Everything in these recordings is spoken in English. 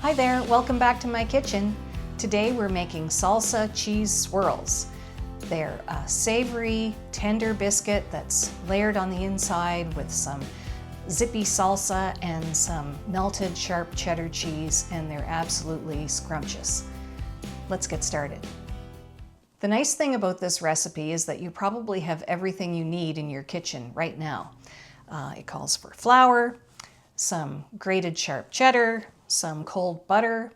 Hi there, welcome back to my kitchen. Today we're making salsa cheese swirls. They're a savory, tender biscuit that's layered on the inside with some zippy salsa and some melted sharp cheddar cheese, and they're absolutely scrumptious. Let's get started. The nice thing about this recipe is that you probably have everything you need in your kitchen right now. It calls for flour, some grated sharp cheddar, some cold butter,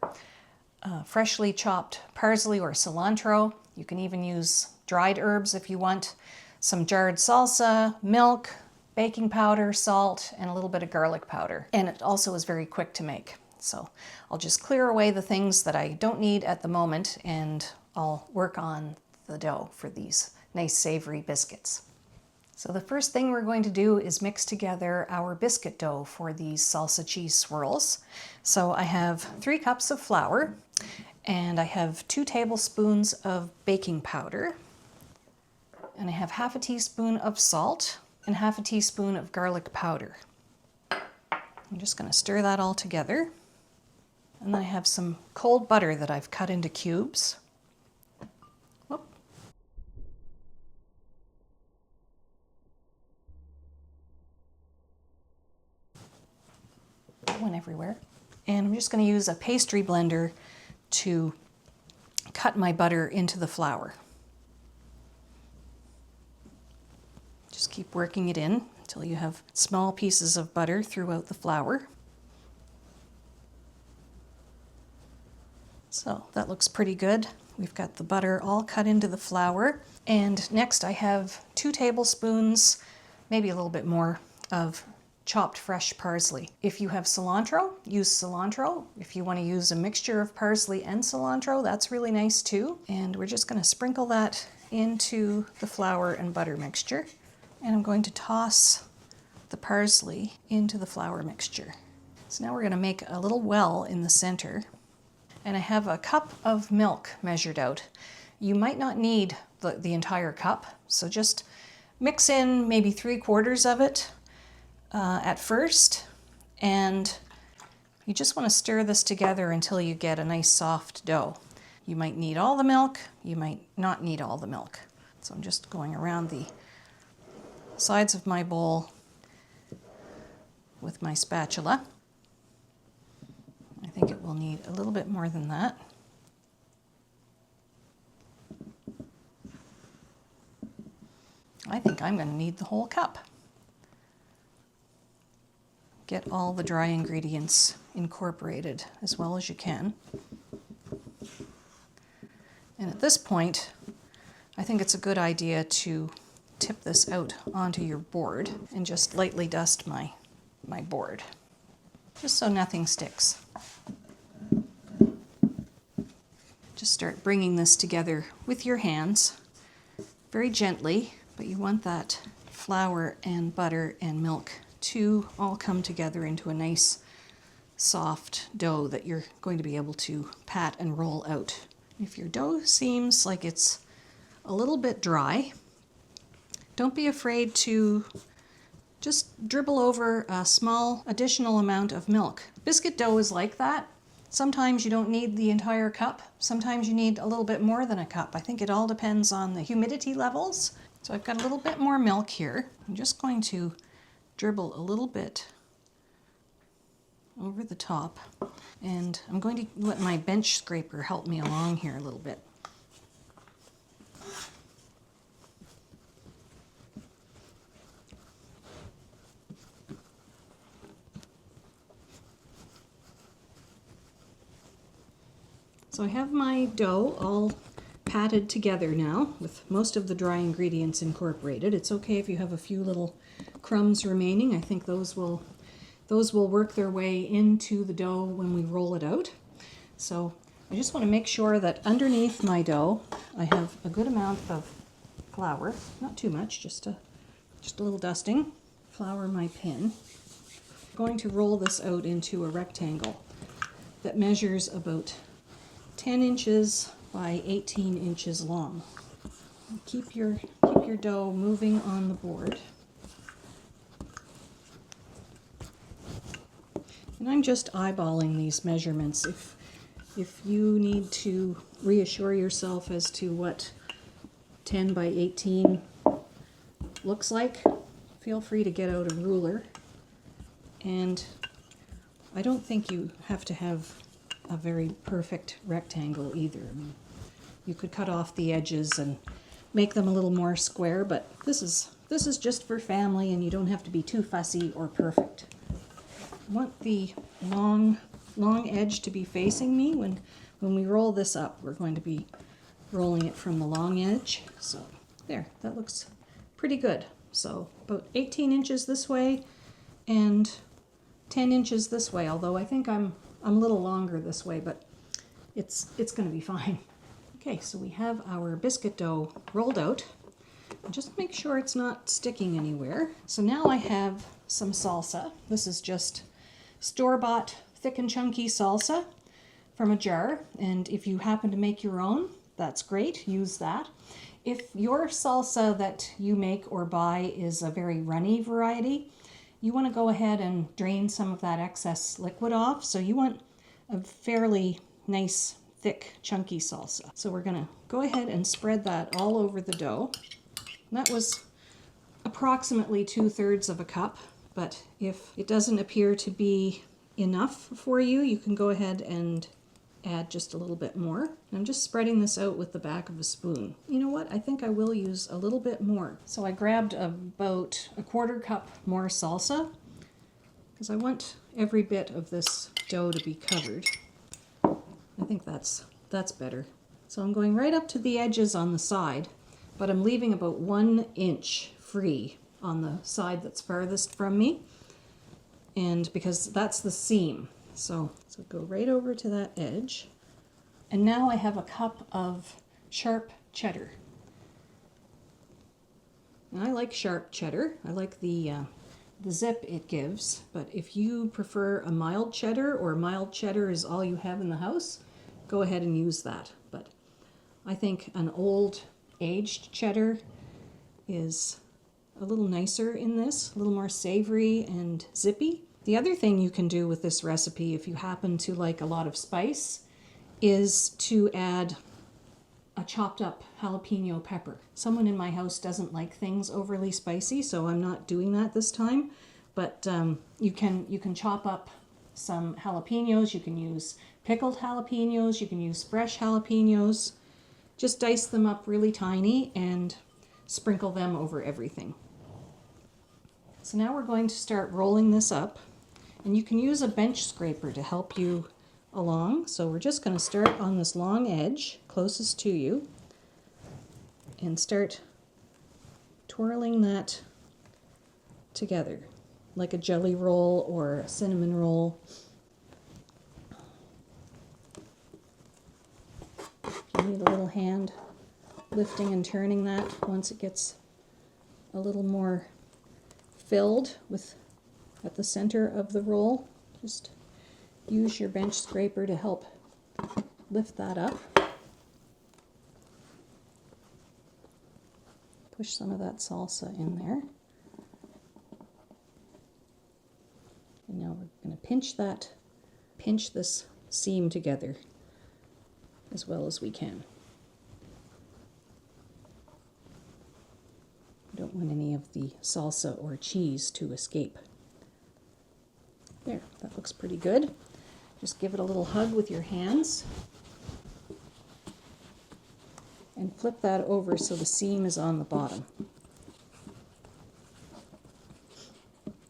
freshly chopped parsley or cilantro. You can even use dried herbs if you want, some jarred salsa, milk, baking powder, salt, and a little bit of garlic powder. And it also is very quick to make. So I'll just clear away the things that I don't need at the moment, and I'll work on the dough for these nice savory biscuits. So the first thing we're going to do is mix together our biscuit dough for these salsa cheese swirls. So I have 3 cups of flour, and I have 2 tablespoons of baking powder, and I have half a teaspoon of salt and half a teaspoon of garlic powder. I'm just going to stir that all together. And then I have some cold butter that I've cut into cubes. Whoop. Went everywhere. And I'm just going to use a pastry blender to cut my butter into the flour. Just keep working it in until you have small pieces of butter throughout the flour. So that looks pretty good. We've got the butter all cut into the flour. And next I have 2 tablespoons, maybe a little bit more, of chopped fresh parsley. If you have cilantro, use cilantro. If you want to use a mixture of parsley and cilantro, that's really nice too. And we're just going to sprinkle that into the flour and butter mixture. And I'm going to toss the parsley into the flour mixture. So now we're going to make a little well in the center. And I have a cup of milk measured out. You might not need the entire cup, so just mix in maybe 3/4 of it at first, and you just want to stir this together until you get a nice soft dough. You might need all the milk, you might not need all the milk. So I'm just going around the sides of my bowl with my spatula. I think it will need a little bit more than that. I think I'm going to need the whole cup. Get all the dry ingredients incorporated as well as you can. And at this point, I think it's a good idea to tip this out onto your board and just lightly dust my board, just so nothing sticks. Just start bringing this together with your hands, very gently, but you want that flour and butter and milk to all come together into a nice soft dough that you're going to be able to pat and roll out. If your dough seems like it's a little bit dry, don't be afraid to just dribble over a small additional amount of milk. Biscuit dough is like that. Sometimes you don't need the entire cup. Sometimes you need a little bit more than a cup. I think it all depends on the humidity levels. So I've got a little bit more milk here. I'm just going to dribble a little bit over the top. And I'm going to let my bench scraper help me along here a little bit. So I have my dough all patted together now with most of the dry ingredients incorporated. It's okay if you have a few little crumbs remaining. I think those will work their way into the dough when we roll it out. So I just want to make sure that underneath my dough I have a good amount of flour, not too much, just a little dusting. Flour my pan. I'm going to roll this out into a rectangle that measures about 10 inches by 18 inches long. Keep your dough moving on the board. And I'm just eyeballing these measurements. If you need to reassure yourself as to what 10 by 18 looks like, feel free to get out a ruler. And I don't think you have to have a very perfect rectangle either. I mean, you could cut off the edges and make them a little more square, but this is just for family, and you don't have to be too fussy or perfect. I want the long edge to be facing me. When we roll this up, we're going to be rolling it from the long edge. So there, that looks pretty good. So about 18 inches this way and 10 inches this way, although I think I'm a little longer this way, but it's going to be fine. Okay, so we have our biscuit dough rolled out. Just make sure it's not sticking anywhere. So now I have some salsa. This is just store-bought thick and chunky salsa from a jar, and if you happen to make your own, that's great, use that. If your salsa that you make or buy is a very runny variety, you want to go ahead and drain some of that excess liquid off. So you want a fairly nice, thick, chunky salsa. So we're going to go ahead and spread that all over the dough. And that was approximately 2/3 of a cup, but if it doesn't appear to be enough for you, you can go ahead and add just a little bit more. And I'm just spreading this out with the back of a spoon. You know what? I think I will use a little bit more. So I grabbed about a 1/4 cup more salsa because I want every bit of this dough to be covered. I think that's better. So I'm going right up to the edges on the side, but I'm leaving about 1 inch free on the side that's farthest from me, and because that's the seam. So go right over to that edge. And now I have a cup of sharp cheddar. And I like sharp cheddar. I like the zip it gives, but if you prefer a mild cheddar, or mild cheddar is all you have in the house, go ahead and use that. But I think an old aged cheddar is a little nicer in this, a little more savory and zippy. The other thing you can do with this recipe, if you happen to like a lot of spice, is to add a chopped up jalapeno pepper. Someone in my house doesn't like things overly spicy, so I'm not doing that this time. But you can chop up some jalapenos. You can use pickled jalapenos. You can use fresh jalapenos. Just dice them up really tiny and sprinkle them over everything. So now we're going to start rolling this up. And you can use a bench scraper to help you along. So we're just going to start on this long edge closest to you and start twirling that together like a jelly roll or a cinnamon roll. You need a little hand lifting and turning that once it gets a little more filled with at the center of the roll. Just use your bench scraper to help lift that up. Push some of that salsa in there. And now we're going to pinch this seam together as well as we can. We don't want any of the salsa or cheese to escape. There, that looks pretty good. Just give it a little hug with your hands and flip that over so the seam is on the bottom.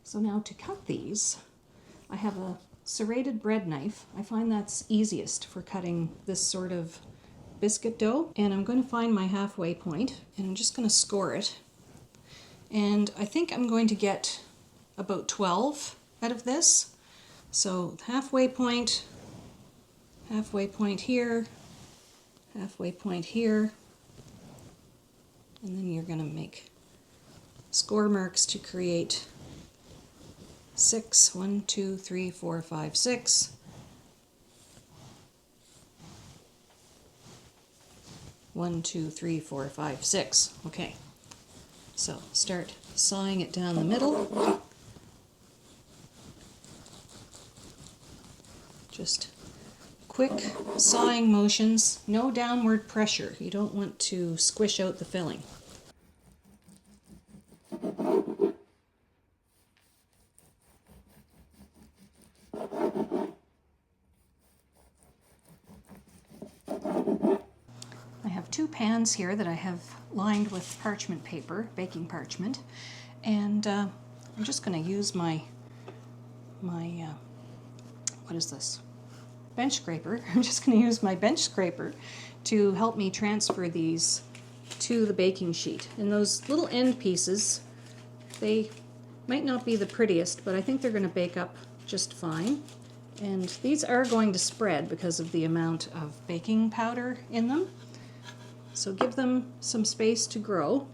So now to cut these, I have a serrated bread knife. I find that's easiest for cutting this sort of biscuit dough. And I'm going to find my halfway point, and I'm just going to score it. And I think I'm going to get about 12 out of this. So halfway point here, halfway point here, and then you're going to make score marks to create 6. 1, 2, 3, 4, 5, 6. 1, 2, 3, 4, 5, 6. Okay, so start sawing it down the middle. Just quick sawing motions, no downward pressure. You don't want to squish out the filling. I have 2 pans here that I have lined with parchment paper, baking parchment, and I'm just going to use my what is this? Bench scraper. I'm just going to use my bench scraper to help me transfer these to the baking sheet. And those little end pieces, they might not be the prettiest, but I think they're going to bake up just fine. And these are going to spread because of the amount of baking powder in them. So give them some space to grow.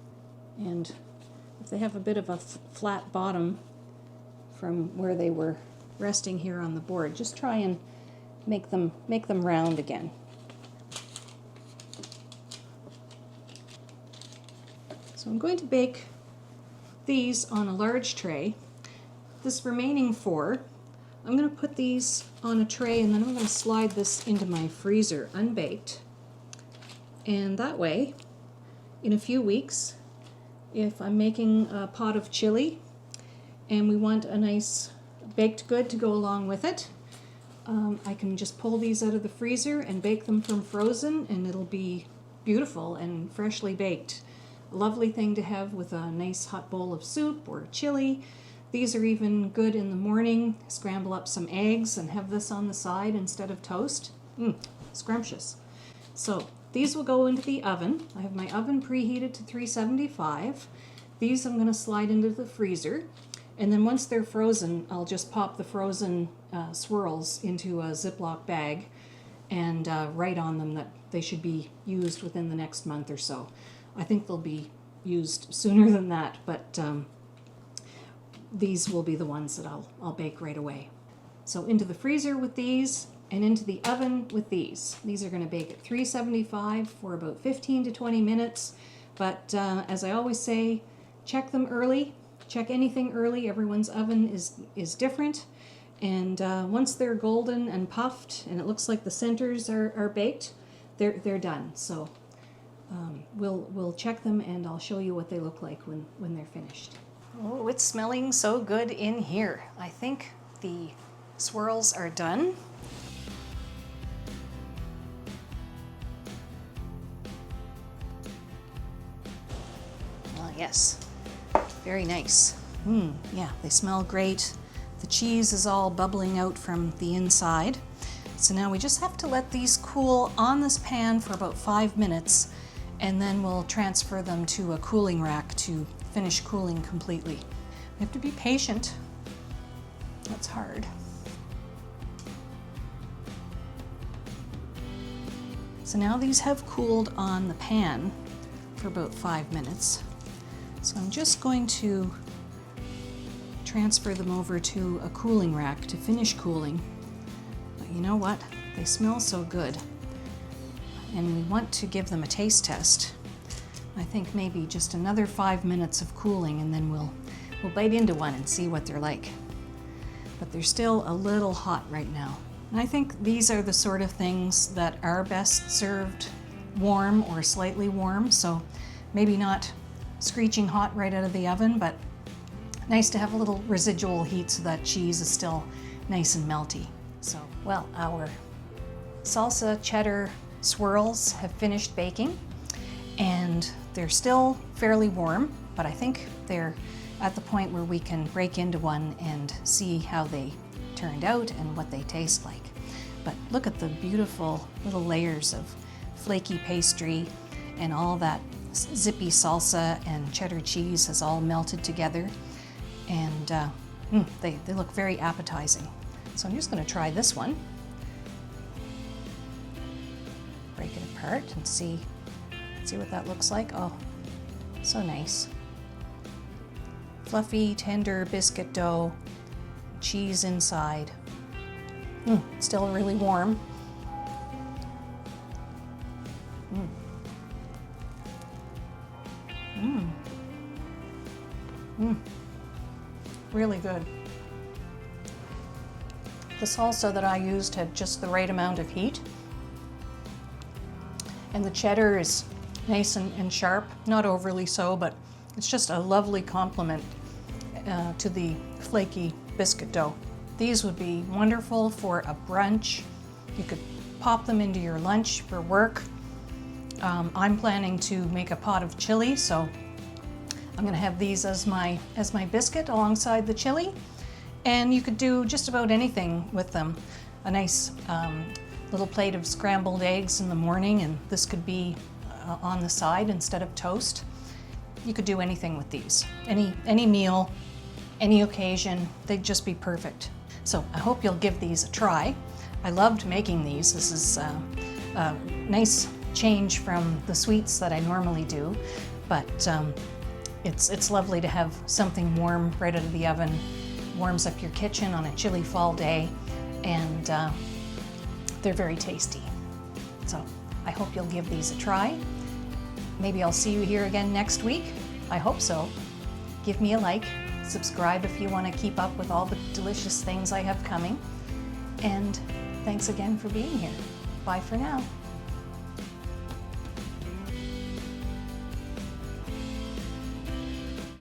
And if they have a bit of a flat bottom from where they were resting here on the board, just try and make them round again. So I'm going to bake these on a large tray. This remaining 4, I'm going to put these on a tray, and then I'm going to slide this into my freezer unbaked. And that way, in a few weeks, if I'm making a pot of chili and we want a nice baked good to go along with it, I can just pull these out of the freezer and bake them from frozen, and it'll be beautiful and freshly baked. A lovely thing to have with a nice hot bowl of soup or chili. These are even good in the morning. Scramble up some eggs and have this on the side instead of toast. Scrumptious. So these will go into the oven. I have my oven preheated to 375. These I'm going to slide into the freezer. And then once they're frozen, I'll just pop the frozen swirls into a Ziploc bag and write on them that they should be used within the next month or so. I think they'll be used sooner than that, but these will be the ones that I'll bake right away. So into the freezer with these, and into the oven with these. These are going to bake at 375 for about 15 to 20 minutes, but as I always say, check them early. Check anything early. Everyone's oven is different, and once they're golden and puffed and it looks like the centers are baked, they're done. So we'll check them, and I'll show you what they look like when they're finished. Oh, it's smelling so good in here. I think the swirls are done. Yes, very nice. Yeah, they smell great. The cheese is all bubbling out from the inside. So now we just have to let these cool on this pan for about 5 minutes, and then we'll transfer them to a cooling rack to finish cooling completely. We have to be patient. That's hard. So now these have cooled on the pan for about 5 minutes. So I'm just going to transfer them over to a cooling rack to finish cooling. But you know what? They smell so good. And we want to give them a taste test. I think maybe just another 5 minutes of cooling, and then we'll bite into one and see what they're like. But they're still a little hot right now. And I think these are the sort of things that are best served warm or slightly warm, so maybe not screeching hot right out of the oven, but nice to have a little residual heat so that cheese is still nice and melty. So, well, our salsa cheddar swirls have finished baking, and they're still fairly warm, but I think they're at the point where we can break into one and see how they turned out and what they taste like. But look at the beautiful little layers of flaky pastry, and all that zippy salsa and cheddar cheese has all melted together, and they look very appetizing. So I'm just going to try this one. Break it apart and see what that looks like. Oh, so nice. Fluffy, tender biscuit dough, cheese inside. Still really warm. Really good. The salsa that I used had just the right amount of heat. And the cheddar is nice and sharp, not overly so, but it's just a lovely complement to the flaky biscuit dough. These would be wonderful for a brunch. You could pop them into your lunch for work. I'm planning to make a pot of chili, so I'm gonna have these as my biscuit alongside the chili. And you could do just about anything with them. A nice little plate of scrambled eggs in the morning, and this could be on the side instead of toast. You could do anything with these. Any meal, any occasion, they'd just be perfect. So I hope you'll give these a try. I loved making these. This is a nice change from the sweets that I normally do, but it's lovely to have something warm right out of the oven. Warms up your kitchen on a chilly fall day, and they're very tasty. So I hope you'll give these a try. Maybe I'll see you here again next week. I hope so. Give me a like, subscribe if you want to keep up with all the delicious things I have coming. And thanks again for being here. Bye for now.